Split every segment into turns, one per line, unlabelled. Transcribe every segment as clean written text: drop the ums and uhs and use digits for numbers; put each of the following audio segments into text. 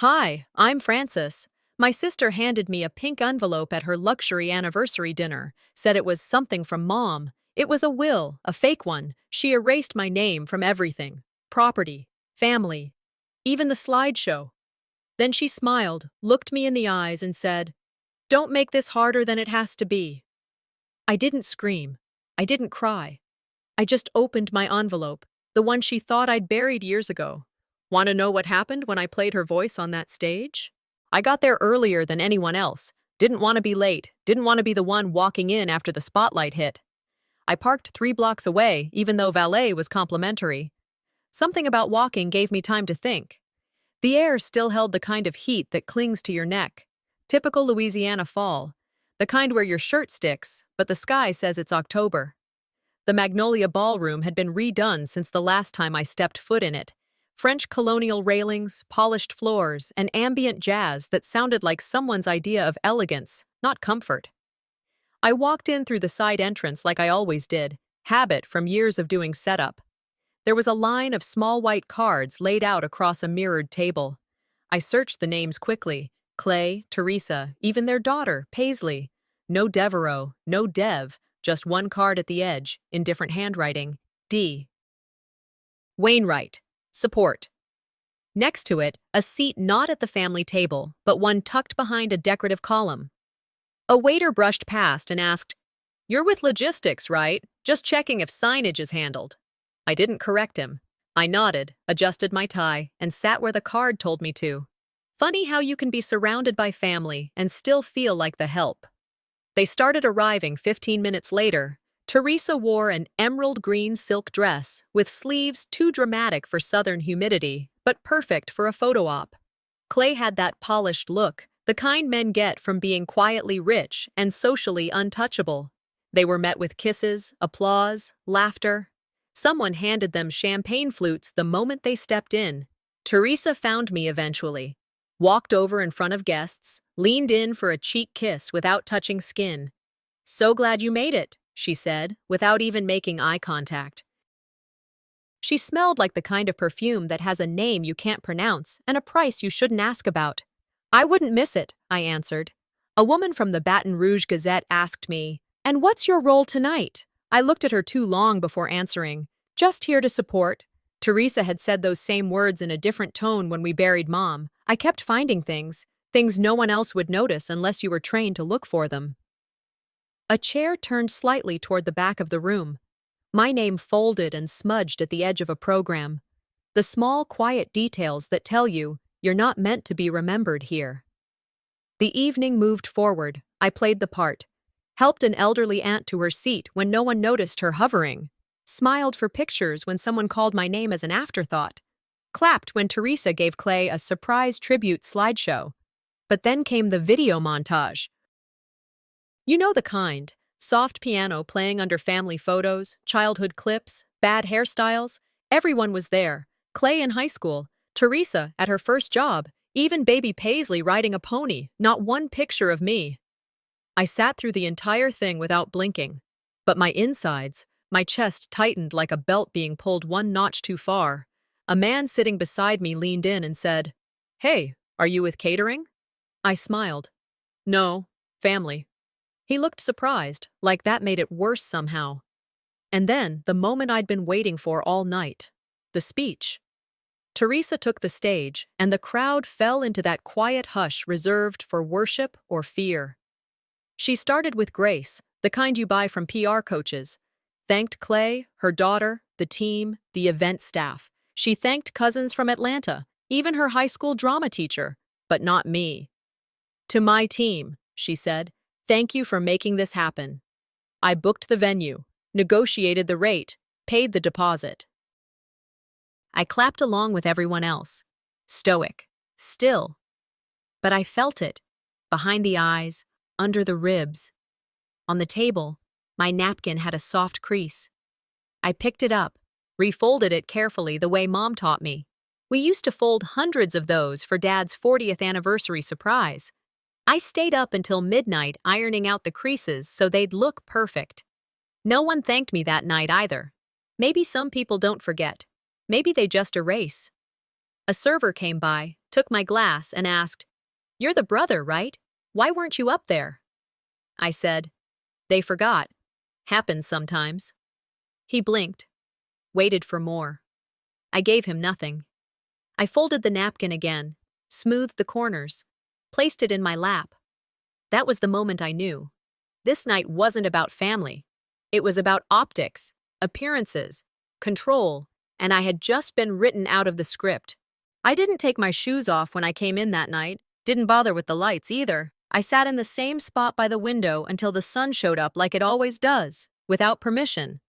Hi, I'm Frances. My sister handed me a pink envelope at her luxury anniversary dinner, said it was something from Mom. It was a will, a fake one. She erased my name from everything: property, family, even the slideshow. Then she smiled, looked me in the eyes, and said, "Don't make this harder than it has to be." I didn't scream. I didn't cry. I just opened my envelope, the one she thought I'd buried years ago. Want to know what happened when I played her voice on that stage? I got there earlier than anyone else. Didn't want to be late. Didn't want to be the one walking in after the spotlight hit. I parked 3 blocks away, even though valet was complimentary. Something about walking gave me time to think. The air still held the kind of heat that clings to your neck. Typical Louisiana fall. The kind where your shirt sticks, but the sky says it's October. The Magnolia Ballroom had been redone since the last time I stepped foot in it. French colonial railings, polished floors, and ambient jazz that sounded like someone's idea of elegance, not comfort. I walked in through the side entrance like I always did, habit from years of doing setup. There was a line of small white cards laid out across a mirrored table. I searched the names quickly: Clay, Teresa, even their daughter, Paisley. No Devereaux, no Dev, just one card at the edge, in different handwriting: D. Wainwright. Support. Next to it, a seat not at the family table, but one tucked behind a decorative column. A waiter brushed past and asked, "You're with logistics, right? Just checking if signage is handled." I didn't correct him. I nodded, adjusted my tie, and sat where the card told me to. Funny how you can be surrounded by family and still feel like the help. They started arriving 15 minutes later. Teresa wore an emerald green silk dress with sleeves too dramatic for southern humidity, but perfect for a photo op. Clay had that polished look, the kind men get from being quietly rich and socially untouchable. They were met with kisses, applause, laughter. Someone handed them champagne flutes the moment they stepped in. Teresa found me eventually, walked over in front of guests, leaned in for a cheek kiss without touching skin. "So glad you made it," she said, without even making eye contact. She smelled like the kind of perfume that has a name you can't pronounce and a price you shouldn't ask about. "I wouldn't miss it," I answered. A woman from the Baton Rouge Gazette asked me, "And what's your role tonight?" I looked at her too long before answering. "Just here to support." Teresa had said those same words in a different tone when we buried Mom. I kept finding things no one else would notice unless you were trained to look for them. A chair turned slightly toward the back of the room. My name folded and smudged at the edge of a program. The small, quiet details that tell you you're not meant to be remembered here. The evening moved forward. I played the part. Helped an elderly aunt to her seat when no one noticed her hovering. Smiled for pictures when someone called my name as an afterthought. Clapped when Teresa gave Clay a surprise tribute slideshow. But then came the video montage. You know the kind. Soft piano playing under family photos, childhood clips, bad hairstyles. Everyone was there. Clay in high school, Teresa at her first job, even baby Paisley riding a pony, not one picture of me. I sat through the entire thing without blinking. But my insides, my chest tightened like a belt being pulled one notch too far. A man sitting beside me leaned in and said, "Hey, are you with catering?" I smiled. "No, family." He looked surprised, like that made it worse somehow. And then, the moment I'd been waiting for all night. The speech. Teresa took the stage, and the crowd fell into that quiet hush reserved for worship or fear. She started with grace, the kind you buy from PR coaches. Thanked Clay, her daughter, the team, the event staff. She thanked cousins from Atlanta, even her high school drama teacher, but not me. "To my team," she said, "thank you for making this happen." I booked the venue, negotiated the rate, paid the deposit. I clapped along with everyone else. Stoic. Still. But I felt it. Behind the eyes, under the ribs. On the table, my napkin had a soft crease. I picked it up, refolded it carefully the way Mom taught me. We used to fold hundreds of those for Dad's 40th anniversary surprise. I stayed up until midnight ironing out the creases so they'd look perfect. No one thanked me that night either. Maybe some people don't forget. Maybe they just erase. A server came by, took my glass, and asked, "You're the brother, right? Why weren't you up there?" I said, "They forgot. Happens sometimes." He blinked, waited for more. I gave him nothing. I folded the napkin again, smoothed the corners, placed it in my lap. That was the moment I knew. This night wasn't about family. It was about optics, appearances, control, and I had just been written out of the script. I didn't take my shoes off when I came in that night, didn't bother with the lights either. I sat in the same spot by the window until the sun showed up like it always does, without permission.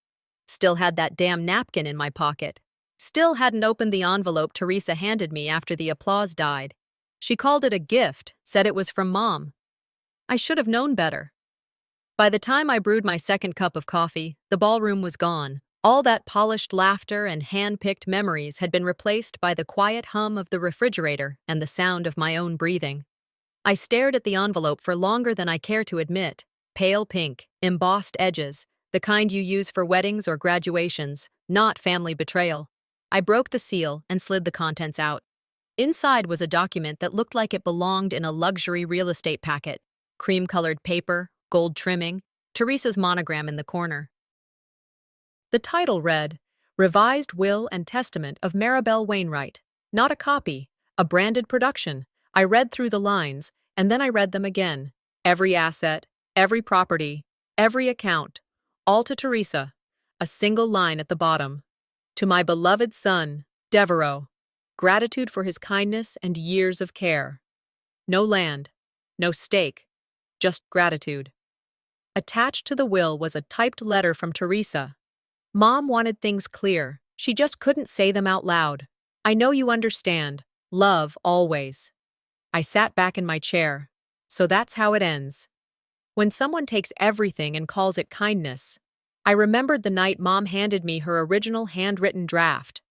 Still had that damn napkin in my pocket. Still hadn't opened the envelope Teresa handed me after the applause died. She called it a gift, said it was from Mom. I should have known better. By the time I brewed my second cup of coffee, the ballroom was gone. All that polished laughter and hand-picked memories had been replaced by the quiet hum of the refrigerator and the sound of my own breathing. I stared at the envelope for longer than I care to admit. Pale pink, embossed edges, the kind you use for weddings or graduations, not family betrayal. I broke the seal and slid the contents out. Inside was a document that looked like it belonged in a luxury real estate packet. Cream-colored paper, gold trimming, Teresa's monogram in the corner. The title read, "Revised Will and Testament of Maribel Wainwright." Not a copy, a branded production. I read through the lines, and then I read them again. Every asset, every property, every account, all to Teresa. A single line at the bottom. "To my beloved son, Devereaux. Gratitude for his kindness and years of care." No land, no stake, just gratitude. Attached to the will was a typed letter from Teresa. Mom wanted things clear. She just couldn't say them out loud. "I know you understand. Love, always." I sat back in my chair. So that's how it ends. When someone takes everything and calls it kindness. I remembered the night Mom handed me her original handwritten draft.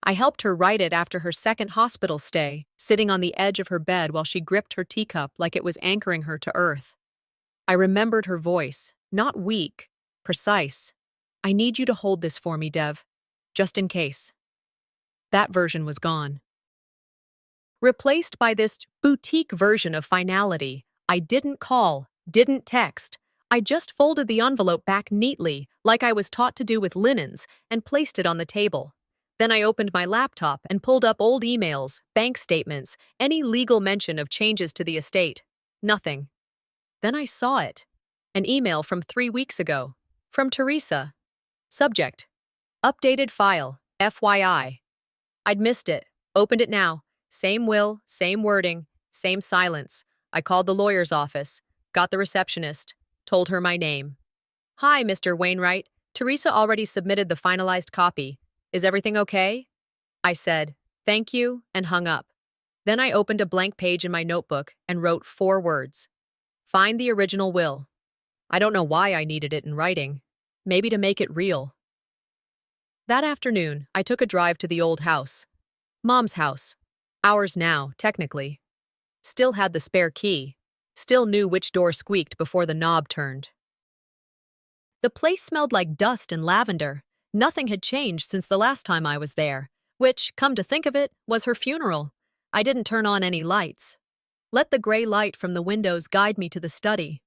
I helped her write it after her second hospital stay, sitting on the edge of her bed while she gripped her teacup like it was anchoring her to earth. I remembered her voice, not weak, precise. "I need you to hold this for me, Dev, just in case." That version was gone. Replaced by this boutique version of finality. I didn't call, didn't text. I just folded the envelope back neatly, like I was taught to do with linens, and placed it on the table. Then I opened my laptop and pulled up old emails, bank statements, any legal mention of changes to the estate. Nothing. Then I saw it. An email from 3 weeks ago. From Teresa. Subject: Updated file, FYI. I'd missed it. Opened it now. Same will, same wording, same silence. I called the lawyer's office. Got the receptionist. Told her my name. "Hi, Mr. Wainwright. Teresa already submitted the finalized copy. Is everything okay?" I said, "Thank you," and hung up. Then I opened a blank page in my notebook and wrote 4 words. Find the original will. I don't know why I needed it in writing. Maybe to make it real. That afternoon, I took a drive to the old house. Mom's house. Ours now, technically. Still had the spare key. Still knew which door squeaked before the knob turned. The place smelled like dust and lavender. Nothing had changed since the last time I was there, which, come to think of it, was her funeral. I didn't turn on any lights. Let the gray light from the windows guide me to the study.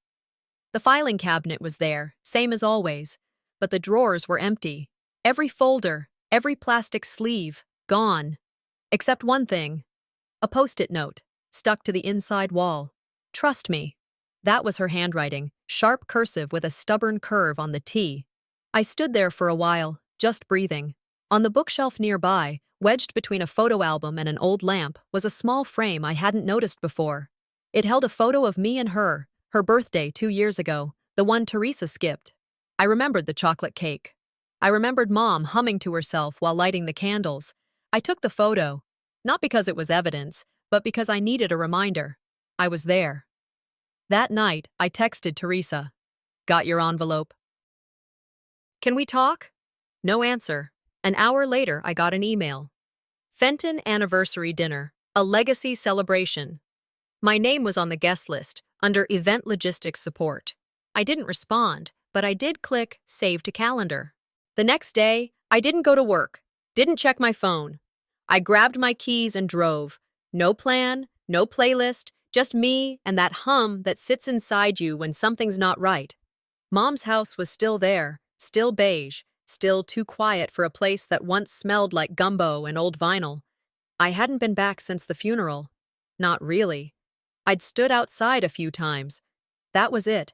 The filing cabinet was there, same as always, but the drawers were empty. Every folder, every plastic sleeve, gone. Except one thing. A post-it note, stuck to the inside wall. "Trust me." That was her handwriting, sharp cursive with a stubborn curve on the T. I stood there for a while, just breathing. On the bookshelf nearby, wedged between a photo album and an old lamp, was a small frame I hadn't noticed before. It held a photo of me and her birthday 2 years ago, the one Teresa skipped. I remembered the chocolate cake. I remembered Mom humming to herself while lighting the candles. I took the photo, not because it was evidence, but because I needed a reminder. I was there. That night, I texted Teresa. "Got your envelope?" "Can we talk?" No answer. An hour later, I got an email. Fenton Anniversary Dinner, a legacy celebration. My name was on the guest list, under Event Logistics Support. I didn't respond, but I did click Save to Calendar. The next day, I didn't go to work, didn't check my phone. I grabbed my keys and drove. No plan, no playlist, just me and that hum that sits inside you when something's not right. Mom's house was still there, still beige, still too quiet for a place that once smelled like gumbo and old vinyl. I hadn't been back since the funeral. Not really. I'd stood outside a few times. That was it.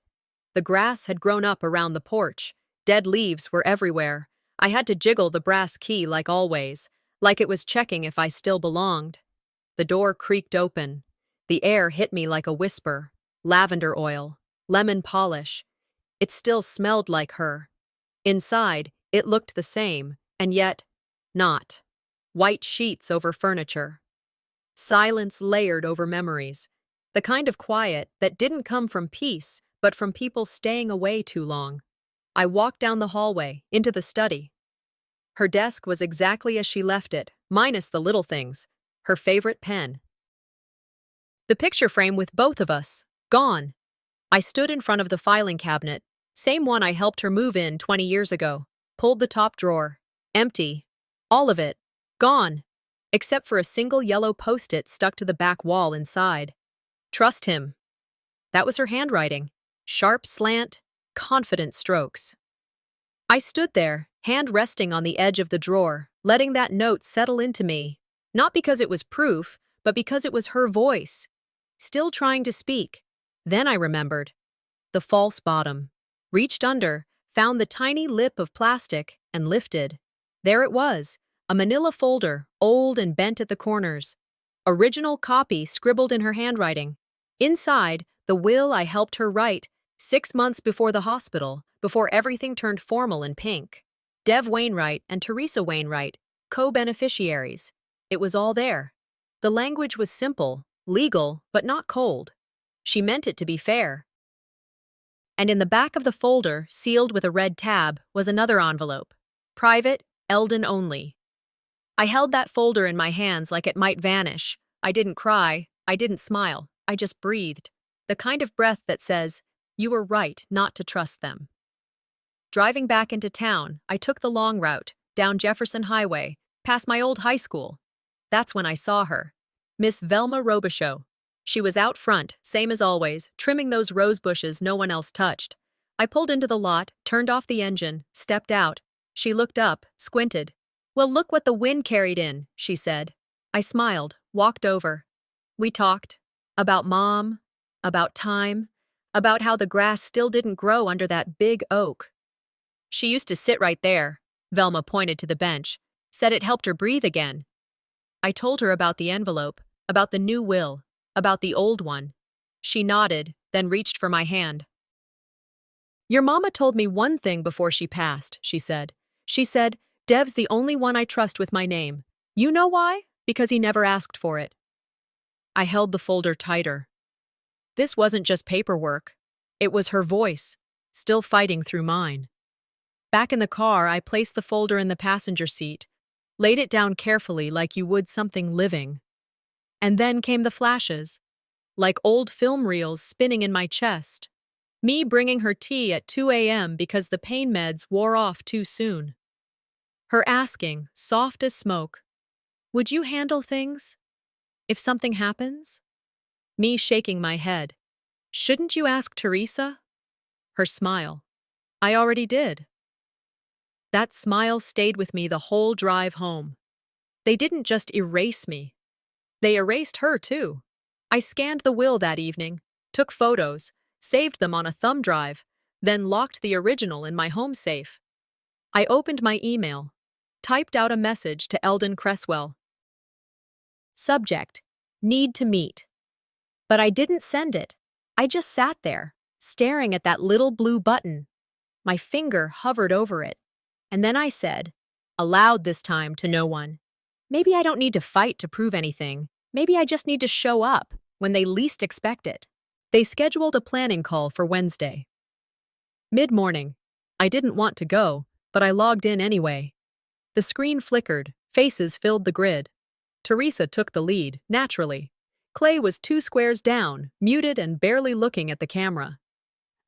The grass had grown up around the porch. Dead leaves were everywhere. I had to jiggle the brass key like always, like it was checking if I still belonged. The door creaked open. The air hit me like a whisper. Lavender oil. Lemon polish. It still smelled like her. Inside, it looked the same, and yet, not. White sheets over furniture. Silence layered over memories. The kind of quiet that didn't come from peace, but from people staying away too long. I walked down the hallway, into the study. Her desk was exactly as she left it, minus the little things. Her favorite pen. The picture frame with both of us, gone. I stood in front of the filing cabinet, same one I helped her move in 20 years ago, pulled the top drawer. Empty. All of it. Gone. Except for a single yellow post-it stuck to the back wall inside. Trust him. That was her handwriting. Sharp slant, confident strokes. I stood there, hand resting on the edge of the drawer, letting that note settle into me. Not because it was proof, but because it was her voice. Still trying to speak. Then I remembered. The false bottom. Reached under, found the tiny lip of plastic, and lifted. There it was, a manila folder, old and bent at the corners. Original copy scribbled in her handwriting. Inside, the will I helped her write 6 months before the hospital, before everything turned formal and pink. Dev Wainwright and Teresa Wainwright, co-beneficiaries. It was all there. The language was simple, legal, but not cold. She meant it to be fair. And in the back of the folder, sealed with a red tab, was another envelope. Private, Eldon only. I held that folder in my hands like it might vanish. I didn't cry. I didn't smile. I just breathed. The kind of breath that says, you were right not to trust them. Driving back into town, I took the long route, down Jefferson Highway, past my old high school. That's when I saw her. Miss Velma Robichaux. She was out front, same as always, trimming those rose bushes no one else touched. I pulled into the lot, turned off the engine, stepped out. She looked up, squinted. Well, look what the wind carried in, she said. I smiled, walked over. We talked. About Mom, about time, about how the grass still didn't grow under that big oak. She used to sit right there. Velma pointed to the bench, said it helped her breathe again. I told her about the envelope, about the new will, about the old one. She nodded, then reached for my hand. Your mama told me one thing before she passed, she said. She said, Dev's the only one I trust with my name. You know why? Because he never asked for it. I held the folder tighter. This wasn't just paperwork. It was her voice, still fighting through mine. Back in the car, I placed the folder in the passenger seat, laid it down carefully like you would something living. And then came the flashes, like old film reels spinning in my chest. Me bringing her tea at 2 a.m. because the pain meds wore off too soon. Her asking, soft as smoke, would you handle things? If something happens? Me shaking my head. Shouldn't you ask Teresa? Her smile. I already did. That smile stayed with me the whole drive home. They didn't just erase me. They erased her, too. I scanned the will that evening, took photos, saved them on a thumb drive, then locked the original in my home safe. I opened my email, typed out a message to Eldon Cresswell. Subject, need to meet. But I didn't send it. I just sat there, staring at that little blue button. My finger hovered over it. And then I said, aloud this time to no one, maybe I don't need to fight to prove anything. Maybe I just need to show up when they least expect it. They scheduled a planning call for Wednesday. Mid-morning. I didn't want to go, but I logged in anyway. The screen flickered, faces filled the grid. Teresa took the lead, naturally. Clay was 2 squares down, muted and barely looking at the camera.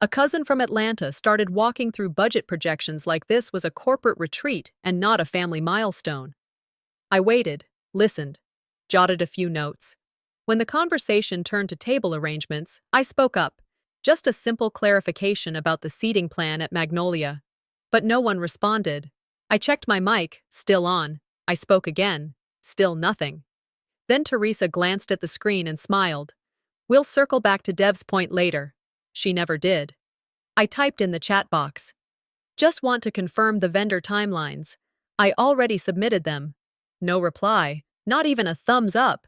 A cousin from Atlanta started walking through budget projections like this was a corporate retreat and not a family milestone. I waited, listened, jotted a few notes. When the conversation turned to table arrangements, I spoke up. Just a simple clarification about the seating plan at Magnolia. But no one responded. I checked my mic, still on. I spoke again. Still nothing. Then Teresa glanced at the screen and smiled. We'll circle back to Dev's point later. She never did. I typed in the chat box. Just want to confirm the vendor timelines. I already submitted them. No reply, not even a thumbs up.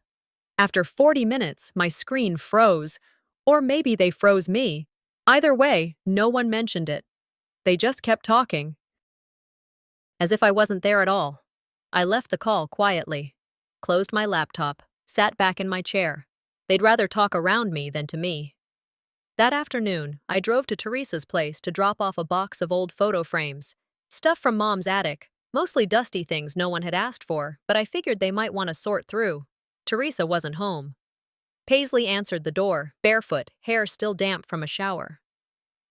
After 40 minutes, my screen froze. Or maybe they froze me. Either way, no one mentioned it. They just kept talking. As if I wasn't there at all. I left the call quietly, closed my laptop, sat back in my chair. They'd rather talk around me than to me. That afternoon, I drove to Teresa's place to drop off a box of old photo frames. Stuff from Mom's attic, mostly dusty things no one had asked for, but I figured they might want to sort through. Teresa wasn't home. Paisley answered the door, barefoot, hair still damp from a shower.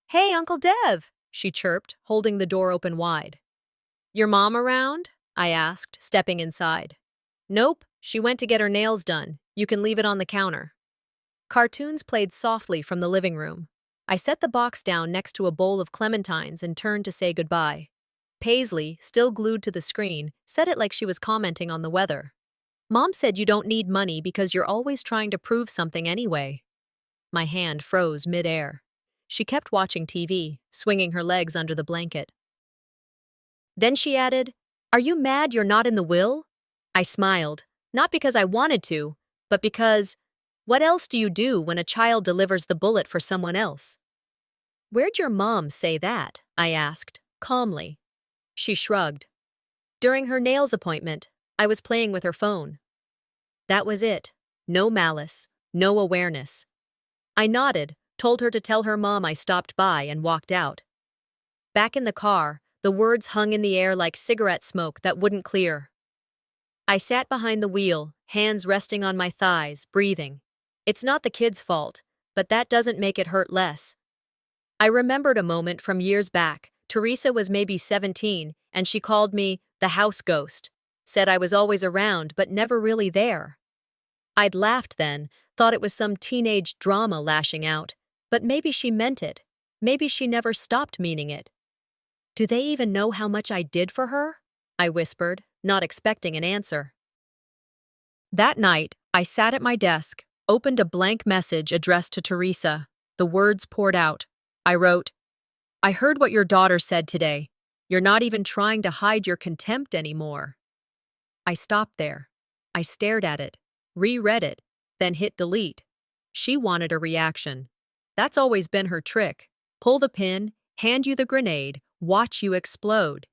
"Hey, Uncle Dev," she chirped, holding the door open wide. "Your mom around?" I asked, stepping inside. "Nope, she went to get her nails done. You can leave it on the counter." Cartoons played softly from the living room. I set the box down next to a bowl of clementines and turned to say goodbye. Paisley, still glued to the screen, said it like she was commenting on the weather. "Mom said you don't need money because you're always trying to prove something anyway." My hand froze mid-air. She kept watching TV, swinging her legs under the blanket. Then she added, "Are you mad you're not in the will?" I smiled, not because I wanted to, but because, what else do you do when a child delivers the bullet for someone else? "Where'd your mom say that?" I asked, calmly. She shrugged. "During her nails appointment, I was playing with her phone." That was it. No malice, no awareness. I nodded, told her to tell her mom I stopped by, and walked out. Back in the car, the words hung in the air like cigarette smoke that wouldn't clear. I sat behind the wheel, hands resting on my thighs, breathing. It's not the kid's fault, but that doesn't make it hurt less. I remembered a moment from years back. Teresa was maybe 17, and she called me the house ghost. Said I was always around, but never really there. I'd laughed then, thought it was some teenage drama lashing out. But maybe she meant it. Maybe she never stopped meaning it. "Do they even know how much I did for her?" I whispered, not expecting an answer. That night, I sat at my desk, opened a blank message addressed to Teresa. The words poured out. I wrote, "I heard what your daughter said today. You're not even trying to hide your contempt anymore." I stopped there. I stared at it, reread it, then hit delete. She wanted a reaction. That's always been her trick. Pull the pin, hand you the grenade, watch you explode.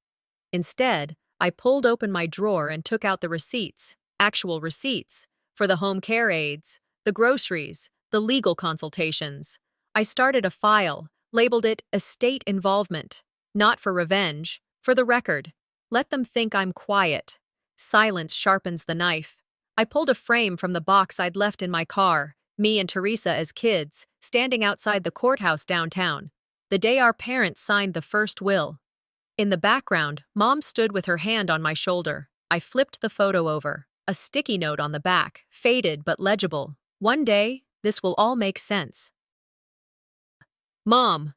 Instead, I pulled open my drawer and took out the receipts, actual receipts, for the home care aides, the groceries, the legal consultations. I started a file, labeled it estate involvement. Not for revenge, for the record. Let them think I'm quiet. Silence sharpens the knife. I pulled a frame from the box I'd left in my car, me and Teresa as kids, standing outside the courthouse downtown, the day our parents signed the first will. In the background, Mom stood with her hand on my shoulder. I flipped the photo over. A sticky note on the back, faded but legible. "One day, this will all make sense." Mom.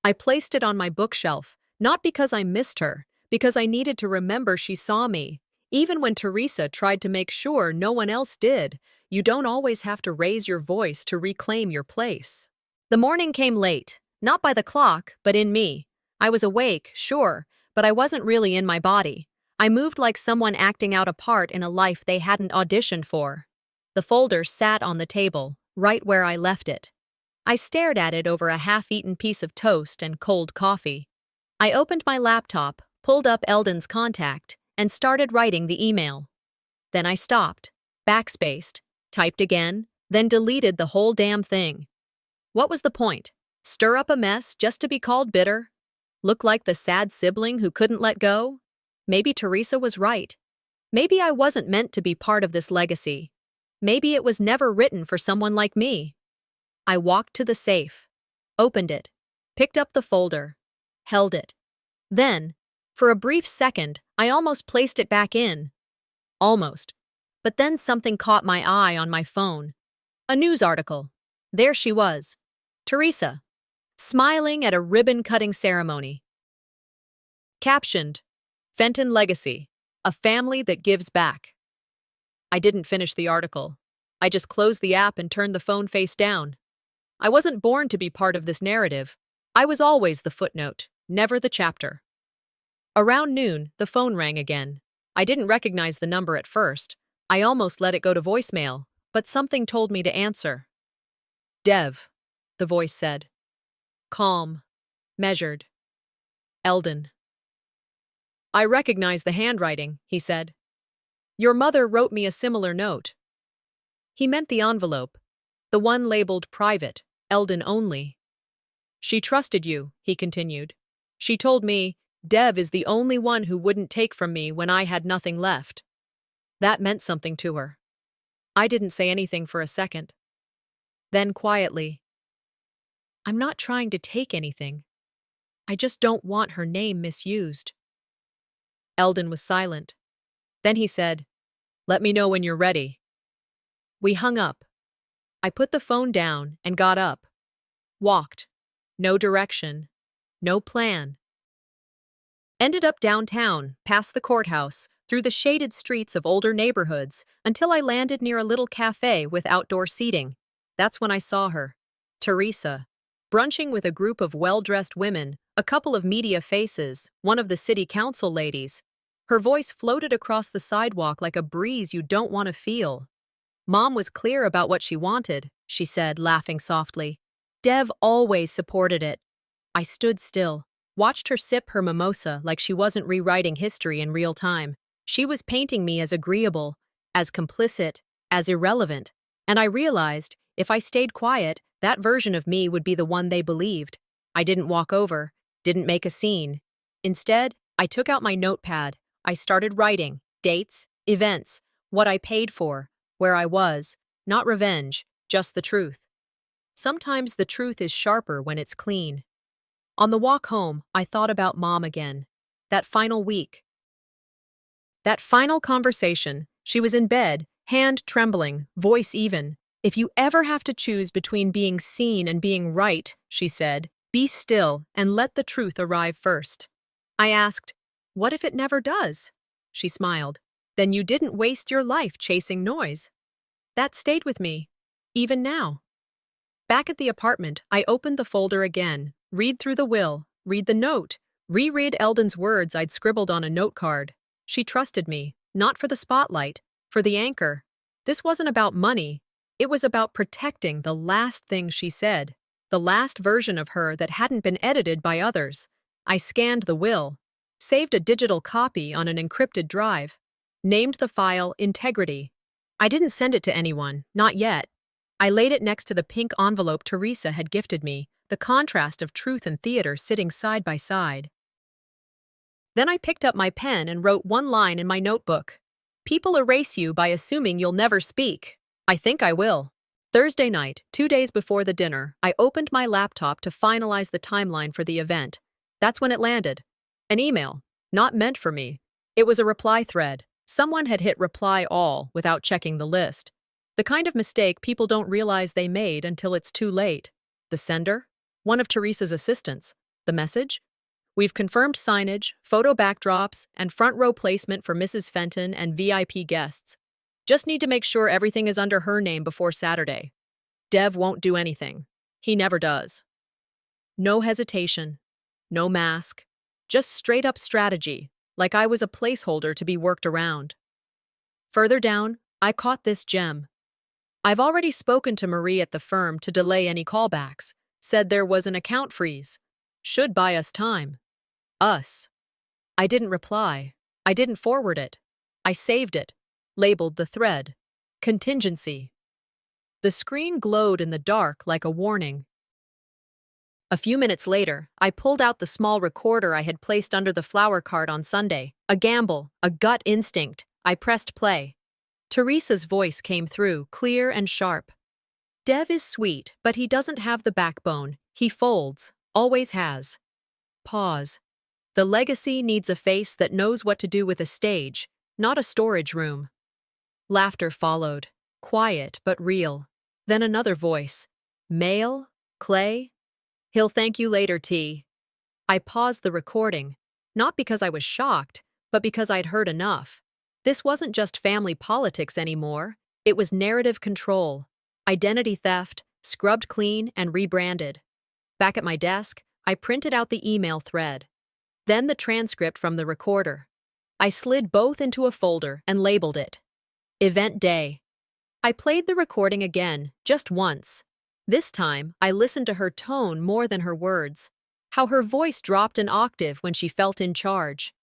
I placed it on my bookshelf, not because I missed her, because I needed to remember she saw me. Even when Teresa tried to make sure no one else did, you don't always have to raise your voice to reclaim your place. The morning came late, not by the clock, but in me. I was awake, sure, but I wasn't really in my body. I moved like someone acting out a part in a life they hadn't auditioned for. The folder sat on the table, right where I left it. I stared at it over a half-eaten piece of toast and cold coffee. I opened my laptop, pulled up Eldon's contact, and started writing the email. Then I stopped, backspaced, typed again, then deleted the whole damn thing. What was the point? Stir up a mess just to be called bitter? Look like the sad sibling who couldn't let go? Maybe Teresa was right. Maybe I wasn't meant to be part of this legacy. Maybe it was never written for someone like me. I walked to the safe, opened it, picked up the folder, held it. Then, for a brief second, I almost placed it back in. Almost. But then something caught my eye on my phone. A news article. There she was, Teresa, smiling at a ribbon-cutting ceremony. Captioned, Fenton Legacy, a family that gives back. I didn't finish the article. I just closed the app and turned the phone face down. I wasn't born to be part of this narrative. I was always the footnote, never the chapter. Around noon, the phone rang again. I didn't recognize the number at first. I almost let it go to voicemail, but something told me to answer. Dev, the voice said. Calm, measured. Eldon. I recognize the handwriting, he said. Your mother wrote me a similar note. He meant the envelope, the one labeled private, Eldon only. She trusted you, he continued. She told me, Dev is the only one who wouldn't take from me when I had nothing left. That meant something to her. I didn't say anything for a second. Then quietly, I'm not trying to take anything. I just don't want her name misused. Eldon was silent. Then he said, Let me know when you're ready. We hung up. I put the phone down and got up. Walked. No direction. No plan. Ended up downtown, past the courthouse, through the shaded streets of older neighborhoods, until I landed near a little cafe with outdoor seating. That's when I saw her. Teresa. Brunching with a group of well-dressed women, a couple of media faces, one of the city council ladies. Her voice floated across the sidewalk like a breeze you don't want to feel. Mom was clear about what she wanted, she said, laughing softly. Dev always supported it. I stood still, watched her sip her mimosa like she wasn't rewriting history in real time. She was painting me as agreeable, as complicit, as irrelevant, and I realized, if I stayed quiet, that version of me would be the one they believed. I didn't walk over, didn't make a scene. Instead, I took out my notepad. I started writing, dates, events, what I paid for, where I was, not revenge, just the truth. Sometimes the truth is sharper when it's clean. On the walk home, I thought about Mom again. That final week. That final conversation. She was in bed, hand trembling, voice even. If you ever have to choose between being seen and being right, she said, be still and let the truth arrive first. I asked, what if it never does? She smiled. Then you didn't waste your life chasing noise. That stayed with me, even now. Back at the apartment, I opened the folder again, read through the will, read the note, reread Eldon's words I'd scribbled on a note card. She trusted me, not for the spotlight, for the anchor. This wasn't about money. It was about protecting the last thing she said, the last version of her that hadn't been edited by others. I scanned the will, saved a digital copy on an encrypted drive, named the file Integrity. I didn't send it to anyone, not yet. I laid it next to the pink envelope Teresa had gifted me, the contrast of truth and theater sitting side by side. Then I picked up my pen and wrote one line in my notebook. People erase you by assuming you'll never speak. I think I will. Thursday night, 2 days before the dinner, I opened my laptop to finalize the timeline for the event. That's when it landed. An email. Not meant for me. It was a reply thread. Someone had hit reply all without checking the list. The kind of mistake people don't realize they made until it's too late. The sender? One of Teresa's assistants. The message? We've confirmed signage, photo backdrops, and front row placement for Mrs. Fenton and VIP guests. Just need to make sure everything is under her name before Saturday. Dev won't do anything. He never does. No hesitation. No mask. Just straight-up strategy, like I was a placeholder to be worked around. Further down, I caught this gem. I've already spoken to Marie at the firm to delay any callbacks. Said there was an account freeze. Should buy us time. Us. I didn't reply. I didn't forward it. I saved it. Labeled the thread. Contingency. The screen glowed in the dark like a warning. A few minutes later, I pulled out the small recorder I had placed under the flower cart on Sunday. A gamble, a gut instinct. I pressed play. Teresa's voice came through, clear and sharp. Dev is sweet, but he doesn't have the backbone. He folds. Always has. Pause. The legacy needs a face that knows what to do with a stage, not a storage room. Laughter followed. Quiet but real. Then another voice. Mail? Clay? He'll thank you later, T. I paused the recording, not because I was shocked, but because I'd heard enough. This wasn't just family politics anymore. It was narrative control, identity theft, scrubbed clean and rebranded. Back at my desk, I printed out the email thread, then the transcript from the recorder. I slid both into a folder and labeled it Event Day. I played the recording again, just once. This time, I listened to her tone more than her words, how her voice dropped an octave when she felt in charge,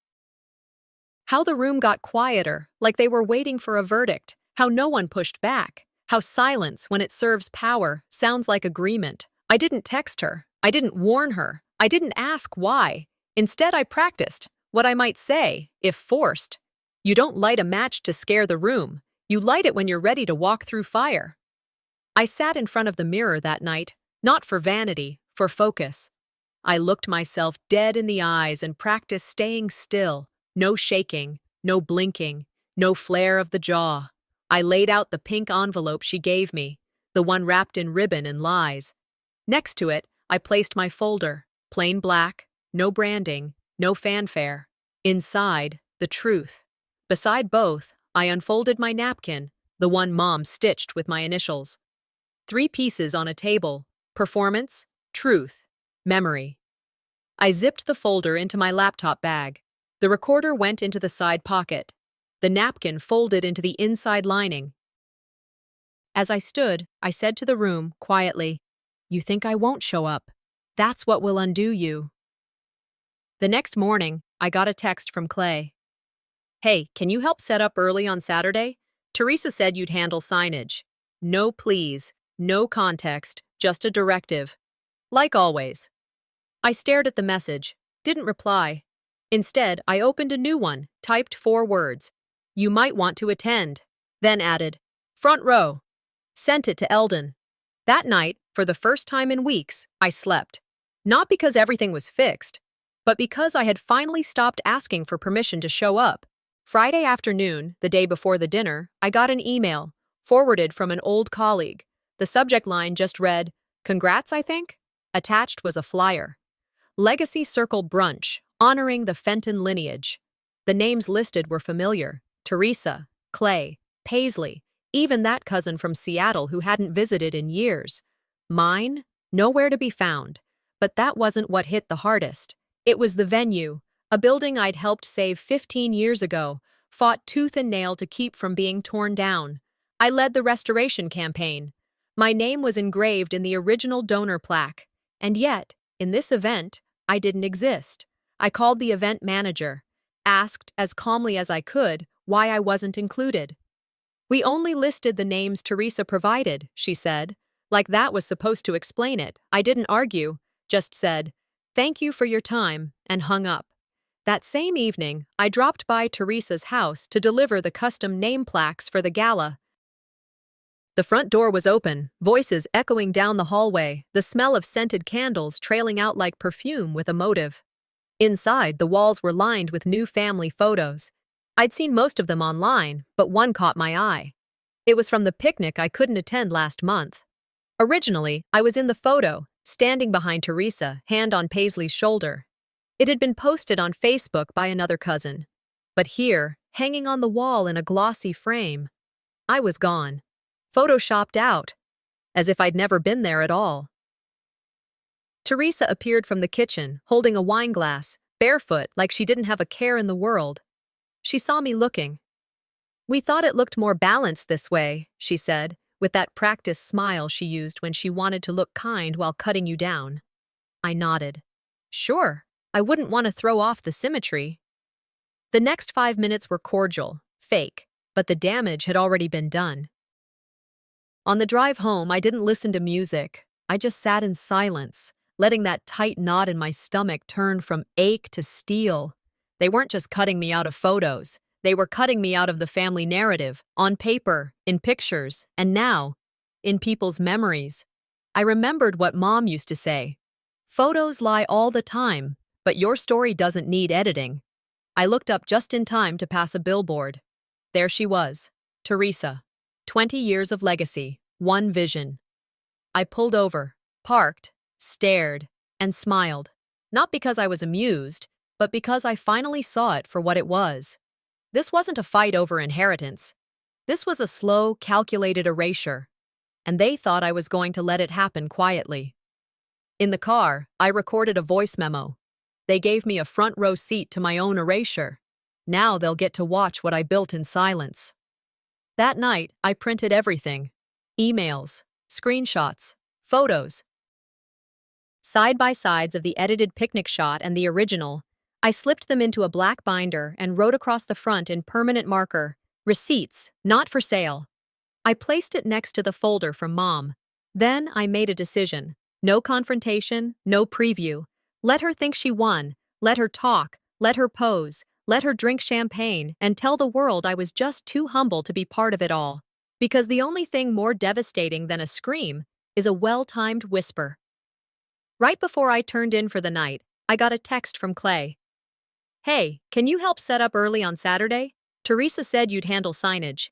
how the room got quieter, like they were waiting for a verdict, how no one pushed back, how silence, when it serves power, sounds like agreement. I didn't text her. I didn't warn her. I didn't ask why. Instead, I practiced what I might say, if forced. You don't light a match to scare the room. You light it when you're ready to walk through fire. I sat in front of the mirror that night, not for vanity, for focus. I looked myself dead in the eyes and practiced staying still. No shaking, no blinking, no flare of the jaw. I laid out the pink envelope she gave me, the one wrapped in ribbon and lies. Next to it, I placed my folder, plain black, no branding, no fanfare. Inside, the truth. Beside both, I unfolded my napkin, the one Mom stitched with my initials. 3 pieces on a table: performance, truth, memory. I zipped the folder into my laptop bag. The recorder went into the side pocket. The napkin folded into the inside lining. As I stood, I said to the room, quietly, "You think I won't show up? That's what will undo you." The next morning, I got a text from Clay. "Hey, can you help set up early on Saturday? Teresa said you'd handle signage. No please, no context, just a directive. Like always." I stared at the message, didn't reply. Instead, I opened a new one, typed 4 words. "You might want to attend." Then added, "Front row." Sent it to Eldon. That night, for the first time in weeks, I slept. Not because everything was fixed, but because I had finally stopped asking for permission to show up. Friday afternoon, the day before the dinner, I got an email, forwarded from an old colleague. The subject line just read, "Congrats, I think?" Attached was a flyer. Legacy Circle Brunch, honoring the Fenton lineage. The names listed were familiar: Teresa, Clay, Paisley, even that cousin from Seattle who hadn't visited in years. Mine? Nowhere to be found. But that wasn't what hit the hardest. It was the venue, a building I'd helped save 15 years ago, fought tooth and nail to keep from being torn down. I led the restoration campaign. My name was engraved in the original donor plaque. And yet, in this event, I didn't exist. I called the event manager, asked as calmly as I could why I wasn't included. "We only listed the names Teresa provided," she said. Like that was supposed to explain it. I didn't argue, just said, "Thank you for your time," and hung up. That same evening, I dropped by Teresa's house to deliver the custom name plaques for the gala. The front door was open, voices echoing down the hallway, the smell of scented candles trailing out like perfume with a motive. Inside, the walls were lined with new family photos. I'd seen most of them online, but one caught my eye. It was from the picnic I couldn't attend last month. Originally, I was in the photo, standing behind Teresa, hand on Paisley's shoulder. It had been posted on Facebook by another cousin. But here, hanging on the wall in a glossy frame, I was gone. Photoshopped out, as if I'd never been there at all. Teresa appeared from the kitchen, holding a wine glass, barefoot like she didn't have a care in the world. She saw me looking. "We thought it looked more balanced this way," she said, with that practiced smile she used when she wanted to look kind while cutting you down. I nodded. "Sure, I wouldn't want to throw off the symmetry." The next 5 minutes were cordial, fake, but the damage had already been done. On the drive home, I didn't listen to music. I just sat in silence, letting that tight knot in my stomach turn from ache to steel. They weren't just cutting me out of photos. They were cutting me out of the family narrative, on paper, in pictures, and now, in people's memories. I remembered what Mom used to say. "Photos lie all the time, but your story doesn't need editing." I looked up just in time to pass a billboard. There she was, Teresa. 20 years of legacy, one vision. I pulled over, parked, stared, and smiled. Not because I was amused, but because I finally saw it for what it was. This wasn't a fight over inheritance. This was a slow, calculated erasure, and they thought I was going to let it happen quietly. In the car, I recorded a voice memo. They gave me a front row seat to my own erasure. Now they'll get to watch what I built in silence. That night, I printed everything. Emails, screenshots, photos. Side-by-sides of the edited picnic shot and the original, I slipped them into a black binder and wrote across the front in permanent marker, "Receipts, not for sale." I placed it next to the folder from Mom. Then I made a decision. No confrontation, no preview. Let her think she won. Let her talk. Let her pose. Let her drink champagne and tell the world I was just too humble to be part of it all. Because the only thing more devastating than a scream is a well-timed whisper. Right before I turned in for the night, I got a text from Clay. "Hey, can you help set up early on Saturday? Teresa said you'd handle signage."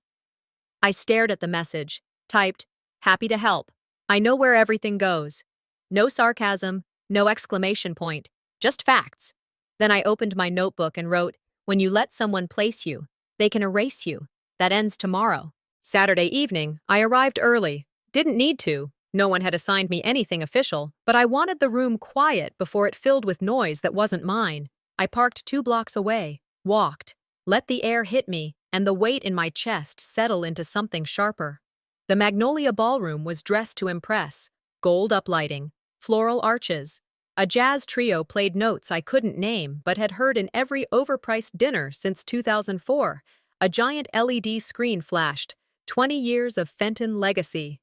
I stared at the message, typed, "Happy to help. I know where everything goes." No sarcasm, no exclamation point, just facts. Then I opened my notebook and wrote, "When you let someone place you, they can erase you. That ends tomorrow." Saturday evening, I arrived early. Didn't need to. No one had assigned me anything official, but I wanted the room quiet before it filled with noise that wasn't mine. I parked 2 blocks away, walked, let the air hit me, and the weight in my chest settle into something sharper. The Magnolia Ballroom was dressed to impress. Gold uplighting, floral arches. A jazz trio played notes I couldn't name but had heard in every overpriced dinner since 2004. A giant LED screen flashed. 20 years of Fenton legacy.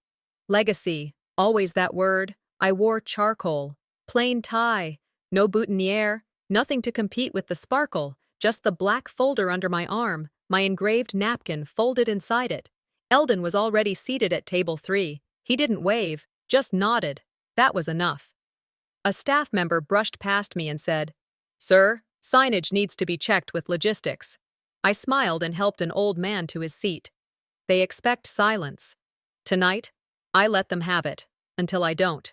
Legacy, always that word. I wore charcoal. Plain tie. No boutonniere. Nothing to compete with the sparkle. Just the black folder under my arm. My engraved napkin folded inside it. Eldon was already seated at table 3. He didn't wave, just nodded. That was enough. A staff member brushed past me and said, "Sir, signage needs to be checked with logistics." I smiled and helped an old man to his seat. They expect silence. Tonight, I let them have it, until I don't.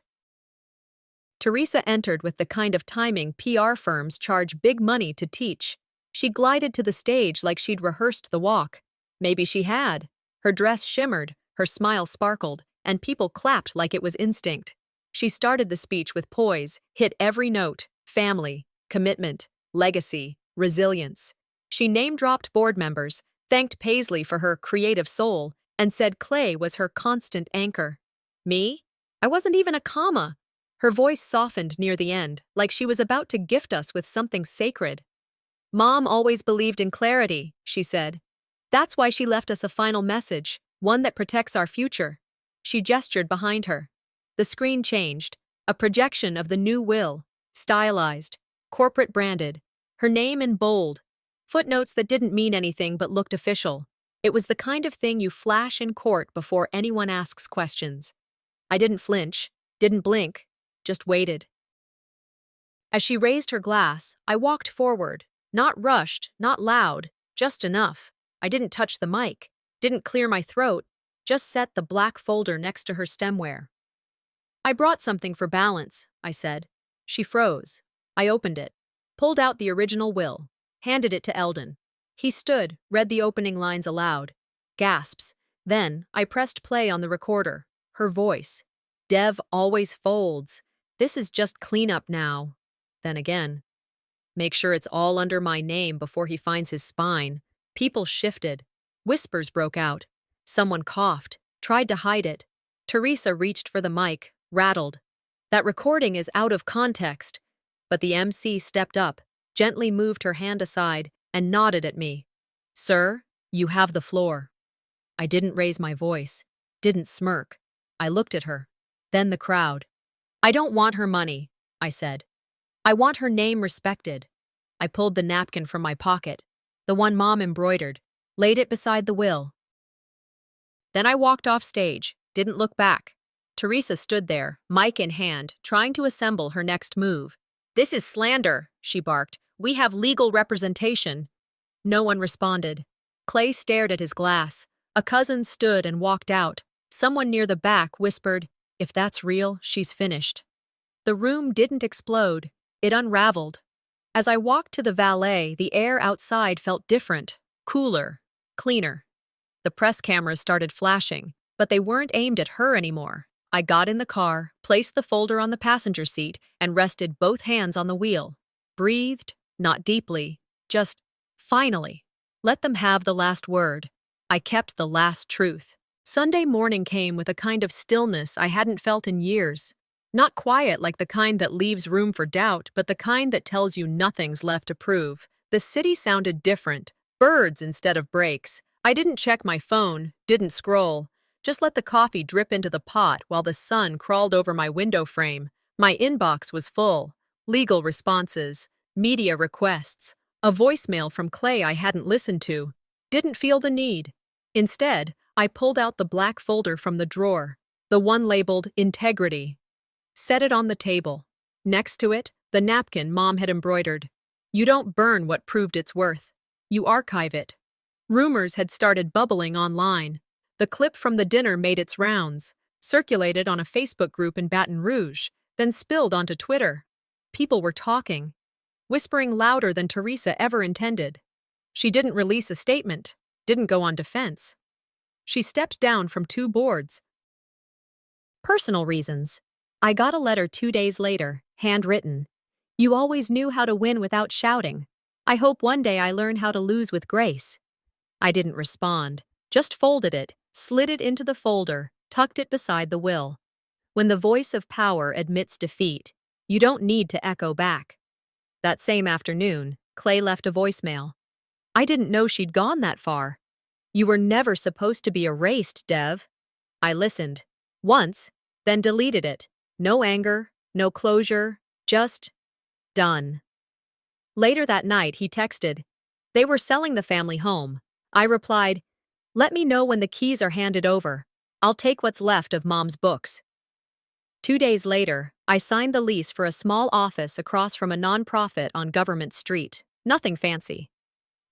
Teresa entered with the kind of timing PR firms charge big money to teach. She glided to the stage like she'd rehearsed the walk. Maybe she had. Her dress shimmered, her smile sparkled, and people clapped like it was instinct. She started the speech with poise, hit every note: family, commitment, legacy, resilience. She name-dropped board members, thanked Paisley for her creative soul, and said Clay was her constant anchor. Me? I wasn't even a comma. Her voice softened near the end, like she was about to gift us with something sacred. "Mom always believed in clarity," she said. "That's why she left us a final message, one that protects our future." She gestured behind her. The screen changed, a projection of the new will, stylized, corporate branded, her name in bold, footnotes that didn't mean anything but looked official. It was the kind of thing you flash in court before anyone asks questions. I didn't flinch, didn't blink, just waited. As she raised her glass, I walked forward, not rushed, not loud, just enough. I didn't touch the mic, didn't clear my throat, just set the black folder next to her stemware. "I brought something for balance," I said. She froze. I opened it, pulled out the original will, handed it to Eldon. He stood, read the opening lines aloud. Gasps. Then, I pressed play on the recorder. Her voice. "Dev always folds. This is just cleanup now." Then again. "Make sure it's all under my name before he finds his spine." People shifted. Whispers broke out. Someone coughed, tried to hide it. Teresa reached for the mic, rattled. "That recording is out of context." But the MC stepped up, gently moved her hand aside, and nodded at me. "Sir, you have the floor." I didn't raise my voice, didn't smirk. I looked at her. Then the crowd. "I don't want her money," I said. "I want her name respected." I pulled the napkin from my pocket, the one Mom embroidered, laid it beside the will. Then I walked off stage, didn't look back. Teresa stood there, mic in hand, trying to assemble her next move. "This is slander," she barked. "We have legal representation." No one responded. Clay stared at his glass. A cousin stood and walked out. Someone near the back whispered, "If that's real, she's finished." The room didn't explode. It unraveled. As I walked to the valet, the air outside felt different, cooler, cleaner. The press cameras started flashing, but they weren't aimed at her anymore. I got in the car, placed the folder on the passenger seat, and rested both hands on the wheel. Breathed, not deeply, just, finally. Let them have the last word. I kept the last truth. Sunday morning came with a kind of stillness I hadn't felt in years. Not quiet like the kind that leaves room for doubt, but the kind that tells you nothing's left to prove. The city sounded different, birds instead of brakes. I didn't check my phone, didn't scroll. Just let the coffee drip into the pot while the sun crawled over my window frame. My inbox was full. Legal responses, media requests, a voicemail from Clay I hadn't listened to. Didn't feel the need. Instead, I pulled out the black folder from the drawer, the one labeled Integrity. Set it on the table. Next to it, the napkin Mom had embroidered. You don't burn what proved its worth. You archive it. Rumors had started bubbling online. The clip from the dinner made its rounds, circulated on a Facebook group in Baton Rouge, then spilled onto Twitter. People were talking, whispering louder than Teresa ever intended. She didn't release a statement, didn't go on defense. She stepped down from 2 boards. Personal reasons. I got a letter 2 days later, handwritten. You always knew how to win without shouting. I hope one day I learn how to lose with grace. I didn't respond, just folded it, slid it into the folder, tucked it beside the will. When the voice of power admits defeat, you don't need to echo back. That same afternoon, Clay left a voicemail. I didn't know she'd gone that far. You were never supposed to be erased, Dev. I listened. Once, then deleted it. No anger, no closure, just done. Later that night, he texted. They were selling the family home. I replied, let me know when the keys are handed over. I'll take what's left of Mom's books. 2 days later, I signed the lease for a small office across from a nonprofit on Government Street. Nothing fancy.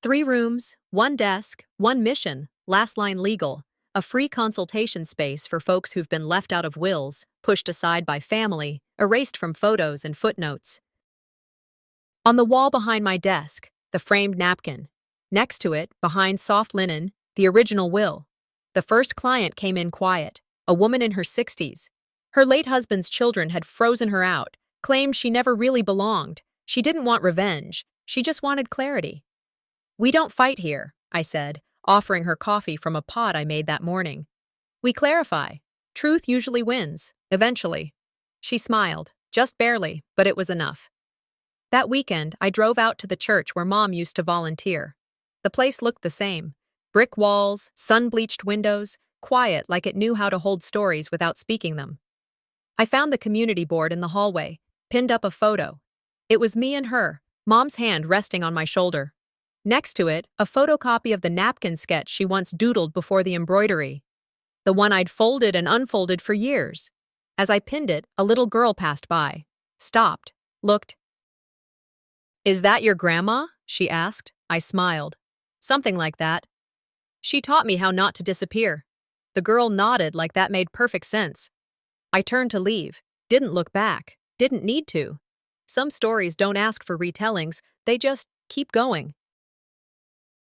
3 rooms, 1 desk, 1 mission, last line legal, a free consultation space for folks who've been left out of wills, pushed aside by family, erased from photos and footnotes. On the wall behind my desk, the framed napkin. Next to it, behind soft linen, the original will. The first client came in quiet, a woman in her 60s. Her late husband's children had frozen her out, claimed she never really belonged. She didn't want revenge, she just wanted clarity. We don't fight here, I said, offering her coffee from a pot I made that morning. We clarify. Truth usually wins, eventually. She smiled, just barely, but it was enough. That weekend, I drove out to the church where Mom used to volunteer. The place looked the same. Brick walls, sun-bleached windows, quiet like it knew how to hold stories without speaking them. I found the community board in the hallway, pinned up a photo. It was me and her, Mom's hand resting on my shoulder. Next to it, a photocopy of the napkin sketch she once doodled before the embroidery. The one I'd folded and unfolded for years. As I pinned it, a little girl passed by, stopped, looked. Is that your grandma? She asked. I smiled. Something like that. She taught me how not to disappear. The girl nodded like that made perfect sense. I turned to leave, didn't look back, didn't need to. Some stories don't ask for retellings, they just keep going.